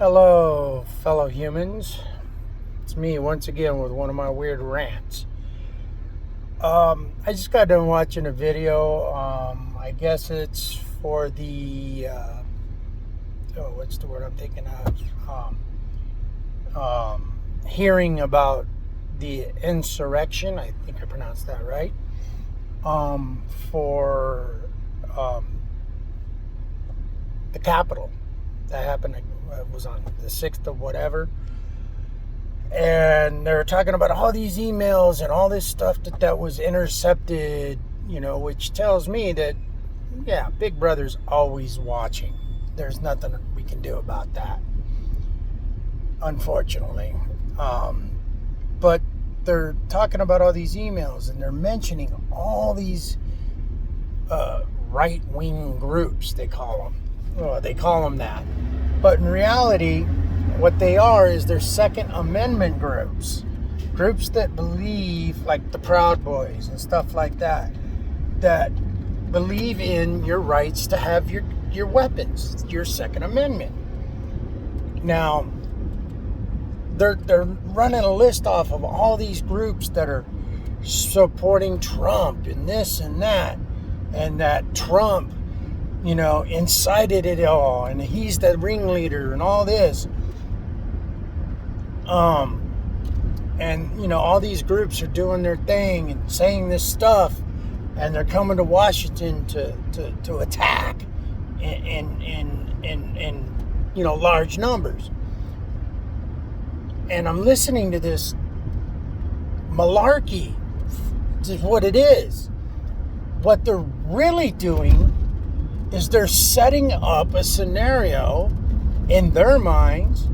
Hello, fellow humans. It's me once again with one of my weird rants. I just got done watching a video. I guess it's for the what's the word I'm thinking of? Hearing about the insurrection. I think I pronounced that right. For the Capitol that happened. It was on the 6th of whatever. And they're talking about all these emails and all this stuff that was intercepted, which tells me that, yeah, Big Brother's always watching. There's nothing we can do about that, unfortunately. But they're talking about all these emails and they're mentioning all these right-wing groups, they call them. Well, they call them that. But in reality, what they are is they're Second Amendment groups. Groups that believe, like the Proud Boys and stuff like that, that believe in your rights to have your weapons, your Second Amendment. Now, they're running a list off of all these groups that are supporting Trump and this and that Trump incited it all, and he's the ringleader and all this. And all these groups are doing their thing and saying this stuff, and they're coming to Washington to attack in large numbers. And I'm listening to this malarkey. This is what it is. What they're really doing is they're setting up a scenario in their minds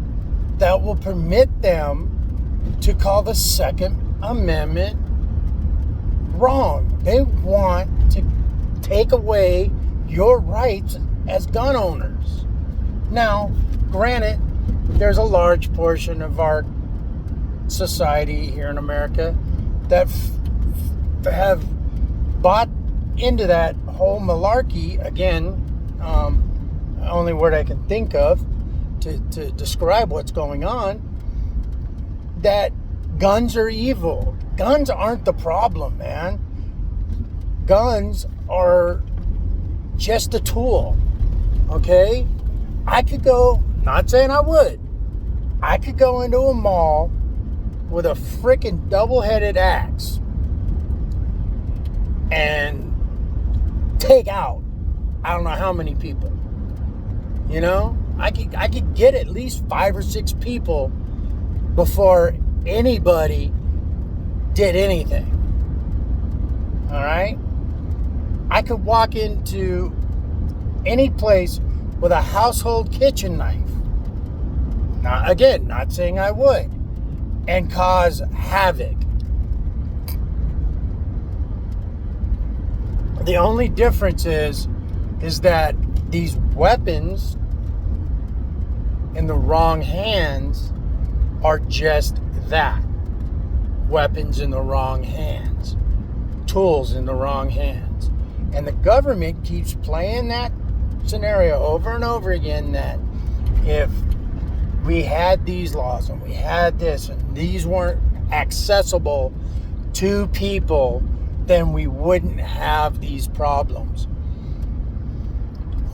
that will permit them to call the Second Amendment wrong. They want to take away your rights as gun owners. Now, granted, there's a large portion of our society here in America that have bought into that whole malarkey. Again, only word I can think of to describe what's going on, that guns are evil. Guns aren't the problem, man. Guns are just a tool, okay? I could go, not saying I would, I could go into a mall with a freaking double-headed axe and take out I don't know how many people. I could get at least 5 or 6 people before anybody did anything. All right? I could walk into any place with a household kitchen knife. Now, again, not saying I would, and cause havoc. The only difference is that these weapons in the wrong hands are just that. Weapons in the wrong hands. Tools in the wrong hands. And the government keeps playing that scenario over and over again, that if we had these laws and we had this and these weren't accessible to people, then we wouldn't have these problems.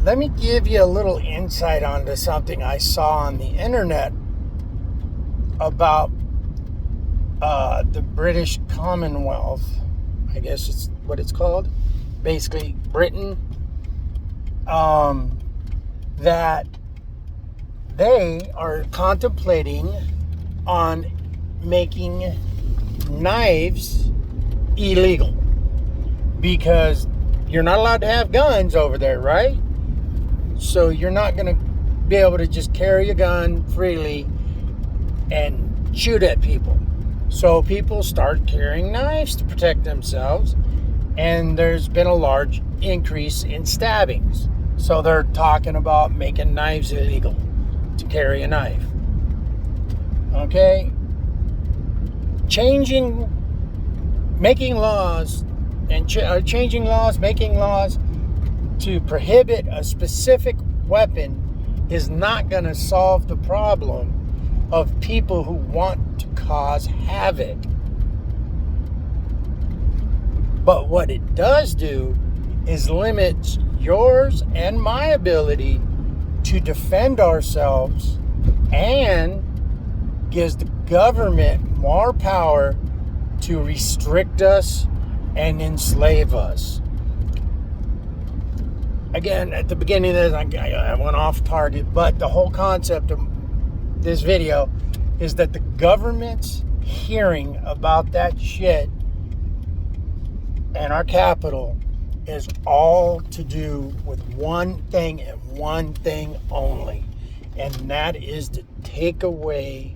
Let me give you a little insight onto something I saw on the internet about the British Commonwealth. I guess it's what it's called. Basically, Britain. That they are contemplating on making knives illegal. Because you're not allowed to have guns over there, right? So you're not going to be able to just carry a gun freely and shoot at people. So people start carrying knives to protect themselves, and there's been a large increase in stabbings. So they're talking about making knives illegal, to carry a knife. Okay? Making laws to prohibit a specific weapon is not going to solve the problem of people who want to cause havoc. But what it does do is limits yours and my ability to defend ourselves, and gives the government more power to restrict us and enslave us. Again, at the beginning of this, I went off target, but the whole concept of this video is that the government's hearing about that shit and our capital is all to do with one thing and one thing only, and that is to take away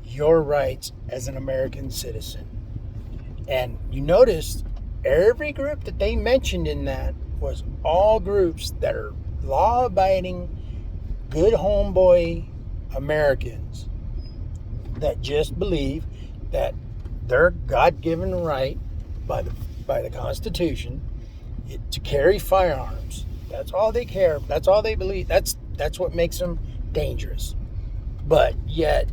your rights as an American citizen. And you notice every group that they mentioned in that was all groups that are law-abiding, good homeboy Americans that just believe that their God-given right by the Constitution to carry firearms. That's all they care. That's all they believe. That's what makes them dangerous. But yet,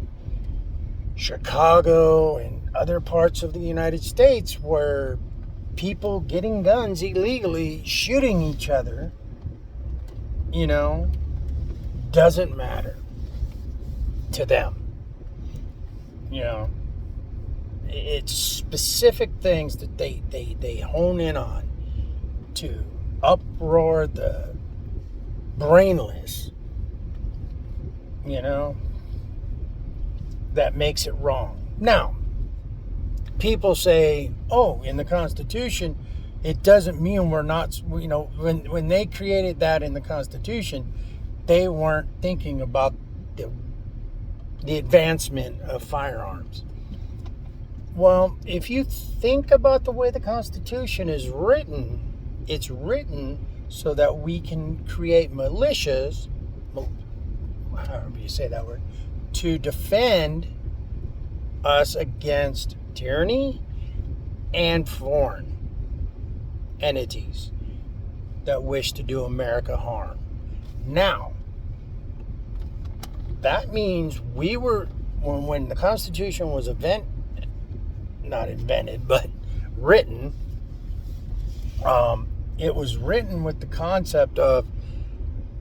Chicago and other parts of the United States where people getting guns illegally, shooting each other, doesn't matter to them. It's specific things that they hone in on to uproar the brainless, that makes it wrong. Now, people say, oh, in the Constitution, it doesn't mean we're not, when they created that in the Constitution, they weren't thinking about the advancement of firearms. Well, if you think about the way the Constitution is written, it's written so that we can create militias, however you say that word, to defend us against tyranny and foreign entities that wish to do America harm. Now, that means we were, when the Constitution was not invented, but written, it was written with the concept of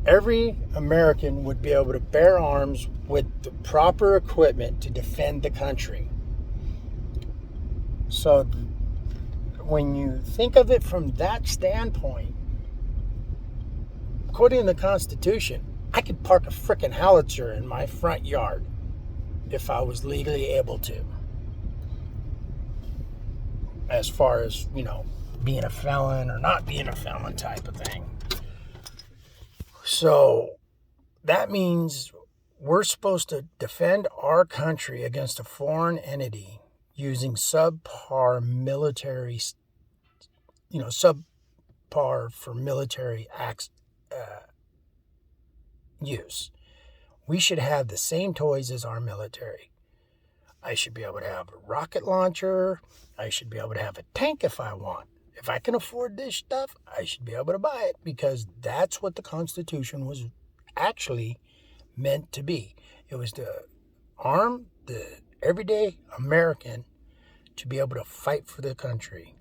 every American would be able to bear arms with the proper equipment to defend the country. So when you think of it from that standpoint, according to the Constitution, I could park a frickin' howitzer in my front yard if I was legally able to. As far as, being a felon or not being a felon type of thing. So that means we're supposed to defend our country against a foreign entity using subpar military, subpar for military acts, use. We should have the same toys as our military. I should be able to have a rocket launcher. I should be able to have a tank if I want. If I can afford this stuff, I should be able to buy it, because that's what the Constitution was actually meant to be. It was to arm the everyday American to be able to fight for the country.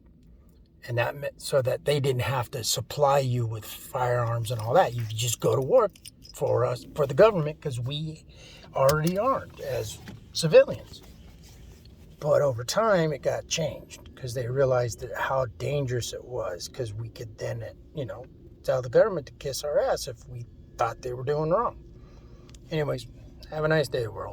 And that meant so that they didn't have to supply you with firearms and all that. You could just go to work for us, for the government, because we already armed as civilians. But over time, it got changed because they realized that how dangerous it was, because we could then, tell the government to kiss our ass if we thought they were doing wrong. Anyways, have a nice day, world.